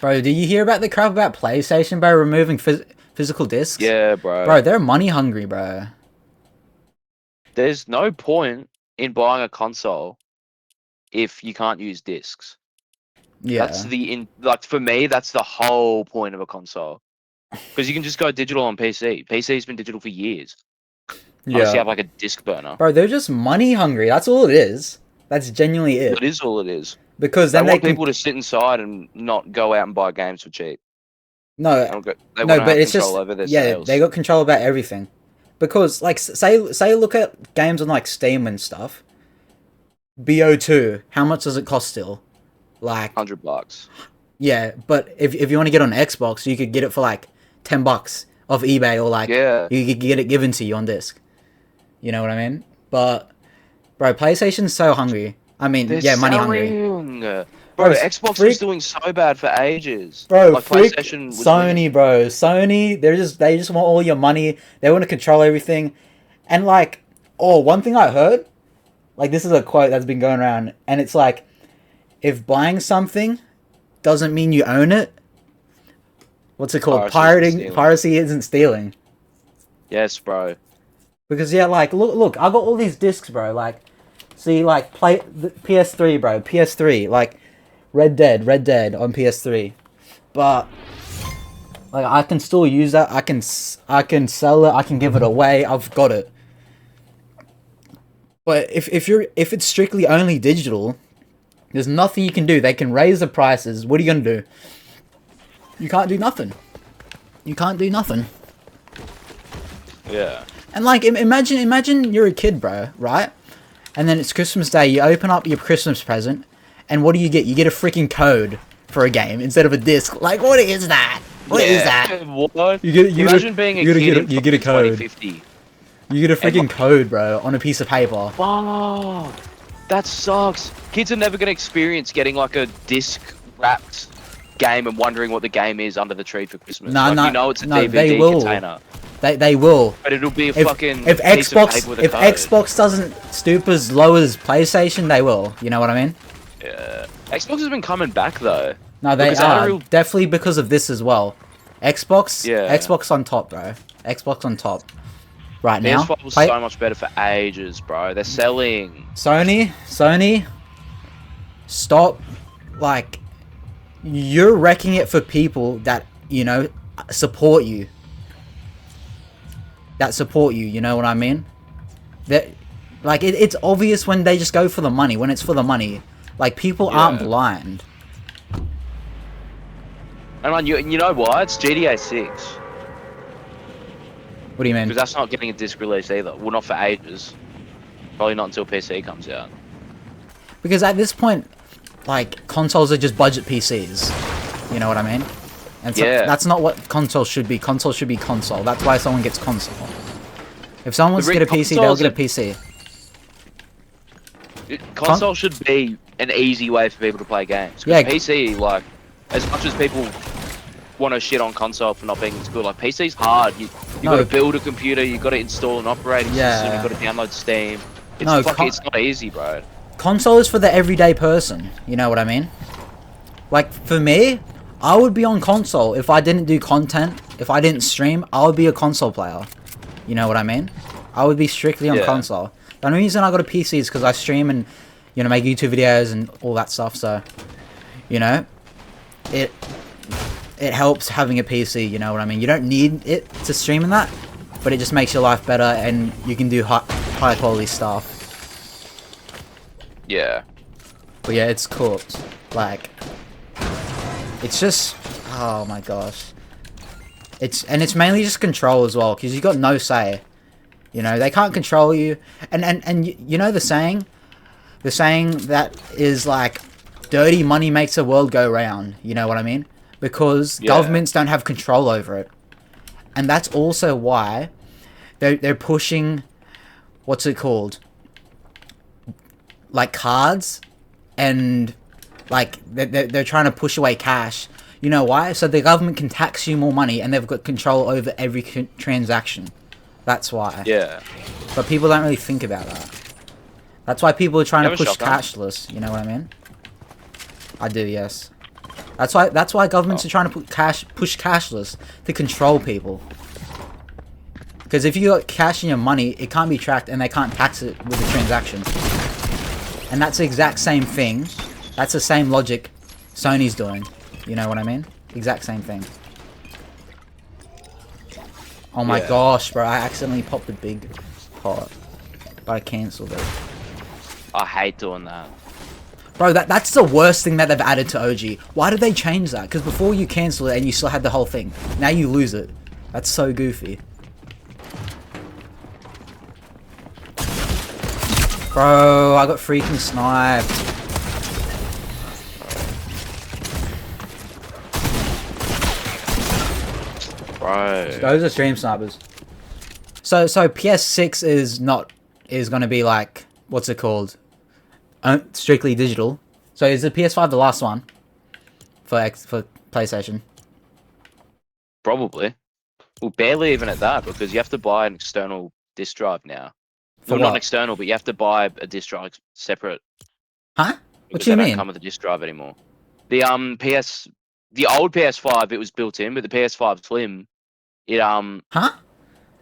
Bro, did you hear about the crap about PlayStation, bro, removing physical discs? Yeah, bro. Bro, they're money hungry, bro. There's no point in buying a console if you can't use discs. That's Yeah. like for me, that's the whole point of a console. Because you can just go digital on PC. PC's been digital for years. Unless you Yeah. have like a disc burner. Bro, they're just money hungry. That's all it is. That's genuinely it. That is all it is. Because They then they want can... people to sit inside and not go out and buy games for cheap. No, They want no, to but have it's control just... over their Yeah, they sales. got control about everything. Because, like, say look at games on, like, Steam and stuff. BO2, how much does it cost still? Like... $100. Yeah, but if you want to get on Xbox, you could get it for, like, $10 off eBay, or, like, Yeah. you could get it given to you on disc. You know what I mean? But, bro, PlayStation's so hungry. I mean, They're yeah, money hungry. selling. Bro, Bro, Xbox was doing so bad for ages. Bro, Like freak PlayStation was Sony, winning. bro. Sony, they just want all your money. They want to control everything. And like, oh, one thing I heard, like this is a quote that's been going around, and it's like, if buying something doesn't mean you own it, what's it called? Piracy isn't stealing. Yes, bro. Because yeah, like look, I got all these discs, bro. Like, see, like play the PS3, bro. PS3, like Red Dead on PS3. But like I can still use that. I can sell it. I can give it away. I've got it. But if it's strictly only digital, there's nothing you can do. They can raise the prices. What are you gonna do? You can't do nothing. You can't do nothing. Yeah. And like imagine you're a kid, bro, right? And then it's Christmas Day. You open up your Christmas present, and what do you get? You get a freaking code for a game instead of a disc. Like, what is that? What is that? What? Imagine being a kid you get a code. 2050. You get a freaking code, bro, on a piece of paper. Fuck. That sucks. Kids are never going to experience getting like a disc wrapped game and wondering what the game is under the tree for Christmas. No, like, you know it's a DVD they will. container. They will. But it'll be a If fucking if piece of Xbox paper with a if code. Xbox doesn't stoop as low as PlayStation, they will. You know what I mean? Yeah. Xbox has been coming back though. No, they Because they had a are real- definitely because of this as well. Xbox, Yeah. Xbox on top, bro. Xbox on top. Right now, PS5 was so much better for ages, bro. They're selling. Sony, stop. Like, you're wrecking it for people that support you. That support you. You know what I mean? That, like, it's obvious when they just go for the money. When it's for the money, like people aren't blind. And man, you know why? It's GTA 6. What do you mean? Because that's not getting a disc release either. Well, not for ages. Probably not until PC comes out. Because at this point, like, consoles are just budget PCs. You know what I mean? And so that's not what consoles should be. Consoles should be console. That's why someone gets console. If someone wants to get a PC, they'll get a PC. Console should be an easy way for people to play games. Yeah. PC, like, as much as people want to shit on console for not being as good, like, PC's hard. You got to build a computer, you got to install an operating system, you got to download Steam. It's not easy, bro. Console is for the everyday person. You know what I mean? Like, for me, I would be on console if I didn't do content. If I didn't stream, I would be a console player. You know what I mean? I would be strictly on console. The only reason I got a PC is because I stream and, make YouTube videos and all that stuff. So, it helps having a PC. You know what I mean? You don't need it to stream in that, but it just makes your life better and you can do high quality stuff. Yeah. But yeah, it's cooked. Like, it's just, oh my gosh. It's mainly just control as well, because you got no say. They can't control you. And you know the saying? The saying that is like, dirty money makes the world go round. You know what I mean? Because governments don't have control over it. And that's also why they're pushing, what's it called? Like cards, and like they're trying to push away cash. You know why? So the government can tax you more money, and they've got control over every transaction. That's why. Yeah. But people don't really think about that. That's why people are trying to push shotgun? cashless. You know what I mean? I do, yes. That's why governments are trying to push cashless to control people. Because if you got cash in your money, it can't be tracked and they can't tax it with the transaction. And that's the exact same thing. That's the same logic Sony's doing. You know what I mean? Exact same thing. Oh my gosh, bro. I accidentally popped the big pot. But I cancelled it. I hate doing that. Bro, that's the worst thing that they've added to OG. Why did they change that? Because before you cancel it and you still had the whole thing. Now you lose it. That's so goofy. Bro, I got freaking sniped. Bro. Those are stream snipers. So PS6 is gonna be like, what's it called? Strictly digital. So is the PS5 the last one for PlayStation? Probably. Well, barely even at that, because you have to buy an external disc drive now. Well, not external, but you have to buy a disc drive separate. Huh? What do you mean? They don't come with a disc drive anymore. The the old PS5, it was built in, but the PS5 Slim, it Huh?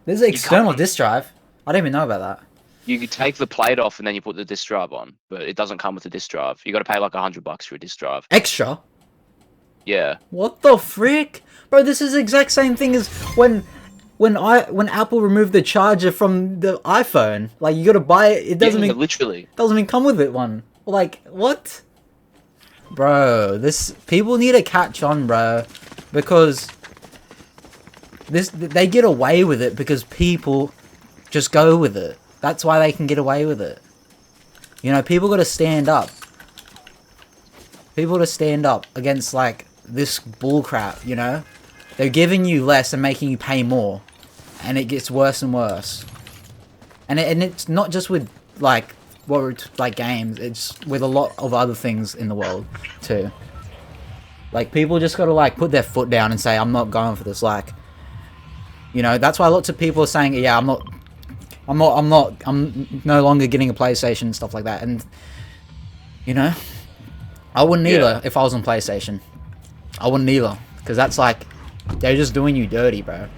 There's an external disc drive. I didn't even know about that. You could take the plate off and then you put the disc drive on, but it doesn't come with a disc drive. You got to pay like $100 for a disc drive. Extra? Yeah. What the frick, bro? This is the exact same thing as when Apple removed the charger from the iPhone. Like, you gotta buy it. It doesn't mean literally doesn't mean come with it one. Like, what? Bro, people need to catch on, bro, because they get away with it because people just go with it. That's why they can get away with it. You know, people gotta stand up. People gotta stand up against like this bullcrap. You know. They're giving you less and making you pay more. And it gets worse and worse. And it's not just with, like, games. It's with a lot of other things in the world, too. Like, people just gotta, like, put their foot down and say, I'm not going for this. Like, you know, that's why lots of people are saying, yeah, I'm no longer getting a PlayStation and stuff like that. And, you know, I wouldn't either if I was on PlayStation. I wouldn't either. Because that's like... They're just doing you dirty, bro.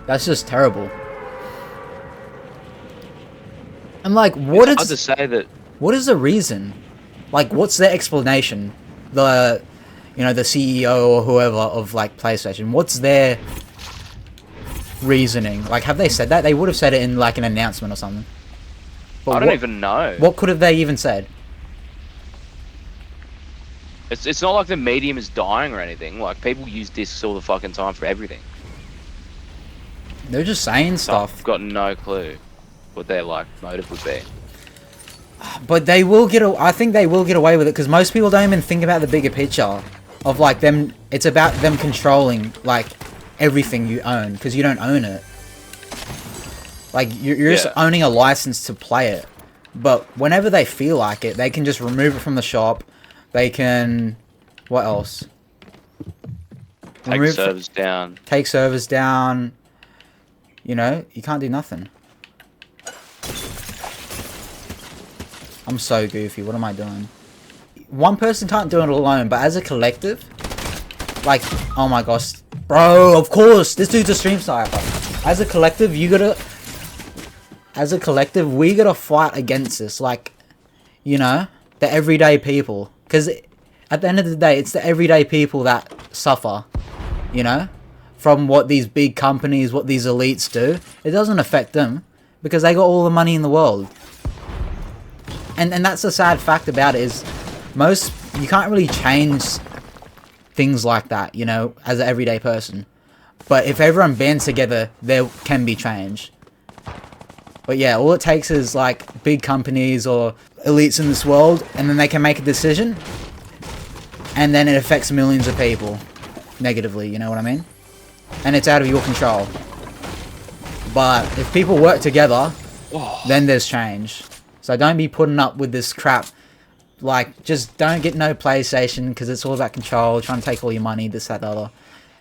That's just terrible. I'm like, what is... It's hard to say that... What is the reason? Like, what's their explanation? The CEO or whoever of, like, PlayStation. What's their reasoning? Like, have they said that? They would have said it in, like, an announcement or something. But I don't even know. What could have they even said? It's not like the medium is dying or anything. Like, people use discs all the fucking time for everything. They're just saying stuff. I've got no clue what their, like, motive would be. But they will I think they will get away with it, because most people don't even think about the bigger picture of, like, them. It's about them controlling, like, everything you own, because you don't own it. Like, you're just owning a license to play it. But whenever they feel like it, they can just remove it from the shop. They can... What else? Take servers down. Take servers down. You know, you can't do nothing. I'm so goofy. What am I doing? One person can't do it alone, but as a collective... Like, oh my gosh. Bro, of course! This dude's a stream sniper. As a collective, you gotta... As a collective, we gotta fight against this. Like, you know, the everyday people. Because at the end of the day, it's the everyday people that suffer, you know, from what these big companies, what these elites do. It doesn't affect them because they got all the money in the world. And that's the sad fact about it is you can't really change things like that, you know, as an everyday person. But if everyone bands together, there can be change. But yeah, all it takes is like big companies or elites in this world, and then they can make a decision, and then it affects millions of people negatively, you know what I mean? And it's out of your control. But if people work together, then there's change. So don't be putting up with this crap. Like, just don't get no PlayStation, because it's all about control, trying to take all your money, this, that, the other,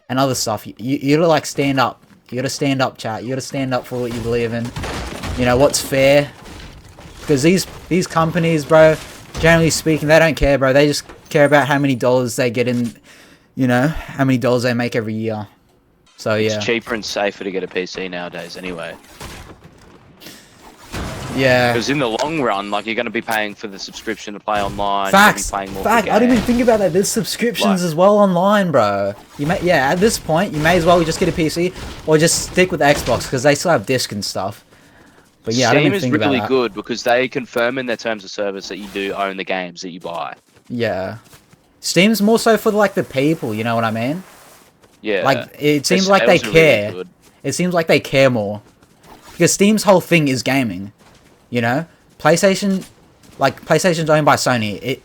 and other stuff. You gotta, like, stand up. You gotta stand up, chat. You gotta stand up for what you believe in. You know, what's fair. Because these companies, bro, generally speaking, they don't care, bro. They just care about how many dollars they get in, you know, how many dollars they make every year. So yeah. It's cheaper and safer to get a PC nowadays anyway. Yeah. Because in the long run, like, you're going to be paying for the subscription to play online. Facts. You're gonna be playing more Fact. I didn't even think about that. There's subscriptions as well online, bro. Yeah. At this point, you may as well just get a PC or just stick with Xbox because they still have disc and stuff. But yeah, I didn't even think about that. Steam is really good because they confirm in their terms of service that you do own the games that you buy. Yeah. Steam's more so for like the people. You know what I mean? Yeah. Like it seems like they care. Really it seems like they care more because Steam's whole thing is gaming. You know, PlayStation's owned by Sony.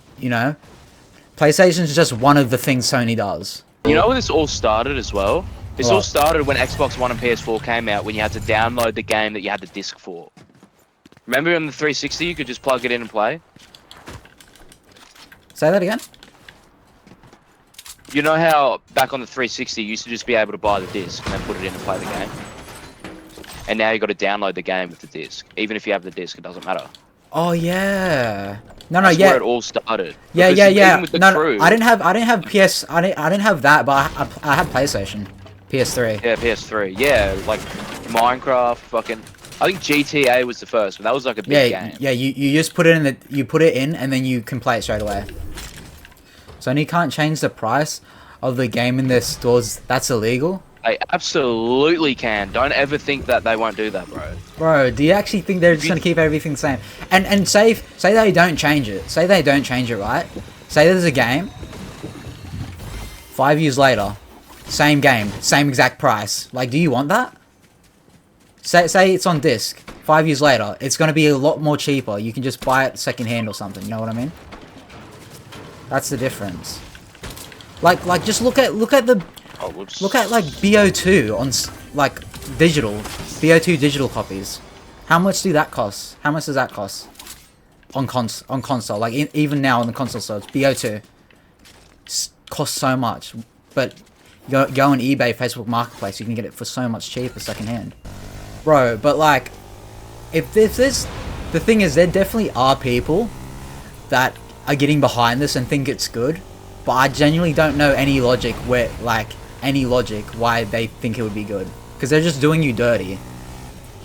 PlayStation's just one of the things Sony does. You know where this all started as well? This all started when Xbox One and PS4 came out, when you had to download the game that you had the disc for. Remember on the 360 you could just plug it in and play? Say that again? You know how back on the 360 you used to just be able to buy the disc and then put it in and play the game? And now you got to download the game with the disc. Even if you have the disc, it doesn't matter. Oh yeah. That's where it all started. Yeah. Even with the crew, I didn't have PS. I didn't have that, but I had PlayStation, PS3. Yeah, PS3. Yeah, like Minecraft, fucking. I think GTA was the first, but that was like a big game. Yeah. You just put it in you put it in, and then you can play it straight away. Sony can't change the price of the game in their stores. That's illegal. They absolutely can. Don't ever think that they won't do that, bro. Bro, do you actually think they're just gonna keep everything the same? And say they don't change it. Say they don't change it, right? Say there's a game. 5 years later, same game, same exact price. Like, do you want that? Say it's on disc. 5 years later, it's gonna be a lot more cheaper. You can just buy it secondhand or something. You know what I mean? That's the difference. Like just look at the. Look at like BO2 on like digital, BO2 digital copies. How much do that cost? How much does that cost on console? Like even now on the console stores, BO2 costs so much. But go on eBay, Facebook Marketplace, you can get it for so much cheaper secondhand, bro. But like, if there's the thing is, there definitely are people that are getting behind this and think it's good, but I genuinely don't know any logic why they think it would be good, because they're just doing you dirty.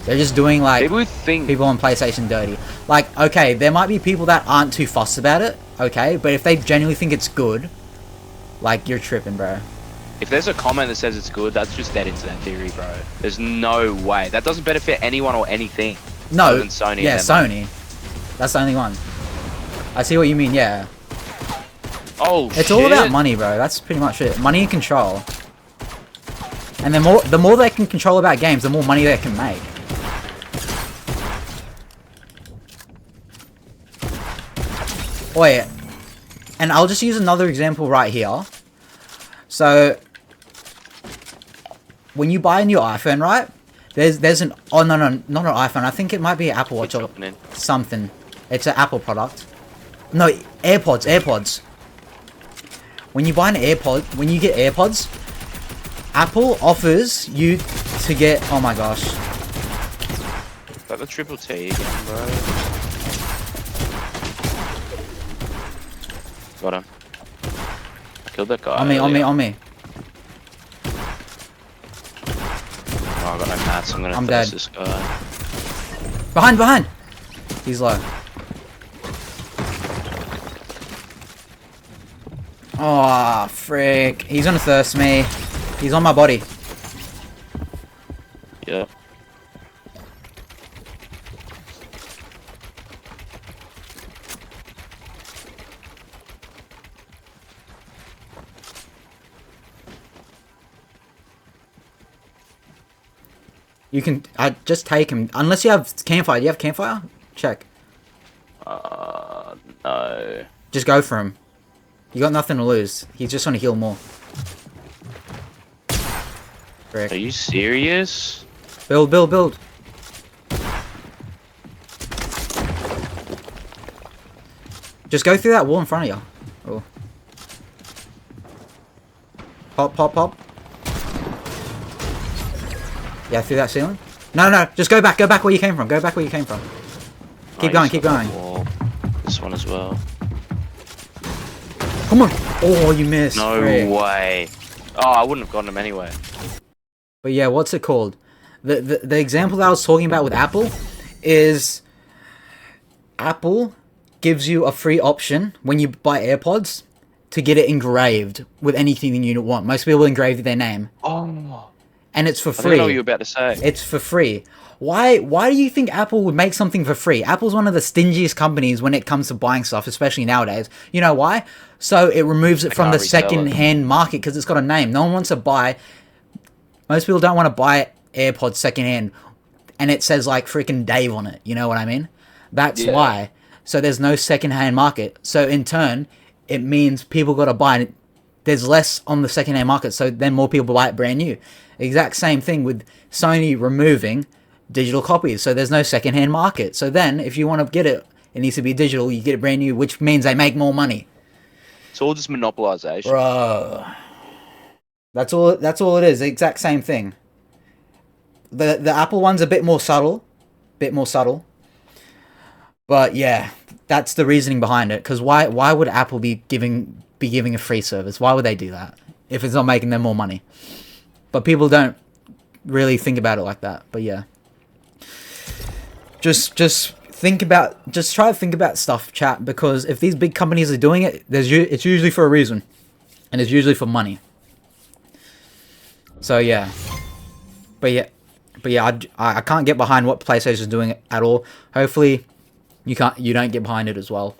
They're just doing like people on PlayStation dirty. Like, okay, there might be people that aren't too fussed about it, okay, but if they genuinely think it's good, like, you're tripping, bro. If there's a comment that says it's good, that's just dead internet theory, bro. There's no way. That doesn't benefit anyone or anything. No, other than Sony. Yeah, Sony. That's the only one. I see what you mean, yeah. Oh, it's all about money, bro. That's pretty much it. Money and control. And the more they can control about games, the more money they can make. Oh yeah. And I'll just use another example right here. So when you buy a new iPhone, right? There's an not an iPhone. I think it might be an Apple Watch or something. It's an Apple product. No, AirPods. When you buy an AirPod, when you get AirPods, Apple offers you to get, oh my gosh. Is that the triple T again, bro? Got him. Killed that guy. On me. Oh, I got no mats. I'm gonna dead. This guy. Behind! He's low. Oh, frick. He's gonna thirst me. He's on my body. Yeah. You can just take him. Unless you have campfire. Do you have campfire? Check. No. Just go for him. You got nothing to lose. He's just trying to heal more. Frick. Are you serious? Build. Just go through that wall in front of you. Oh. Pop. Yeah, through that ceiling. No. Just go back where you came from. Keep going. Wall. This one as well. Come on. Oh, you missed. No way. Oh, I wouldn't have gotten him anyway. But yeah, what's it called? The example that I was talking about with Apple is Apple gives you a free option when you buy AirPods to get it engraved with anything you want. Most people engrave their name. Oh. And it's for I free. didn't know what you were about to say. It's for free. Why do you think Apple would make something for free? Apple's one of the stingiest companies when it comes to buying stuff, especially nowadays. You know why? So it removes it from the second-hand market because it's got a name. No one wants to buy... Most people don't want to buy AirPods second-hand and it says like freaking Dave on it. You know what I mean? That's why. So there's no second-hand market. So in turn, it means people got to buy it. There's less on the second-hand market, so then more people buy it brand new. Exact same thing with Sony removing digital copies, so there's no second-hand market. So then, if you want to get it, it needs to be digital, you get it brand new, which means they make more money. It's all just monopolization. Bro. That's all it is, the exact same thing. The Apple one's a bit more subtle. But yeah, that's the reasoning behind it, because why would Apple be giving a free service? Why would they do that if it's not making them more money? But people don't really think about it like that. But yeah, just try to think about stuff, chat, because if these big companies are doing it, it's usually for a reason, and it's usually for money. So yeah, but yeah, I can't get behind what PlayStation is doing at all. Hopefully, you don't get behind it as well.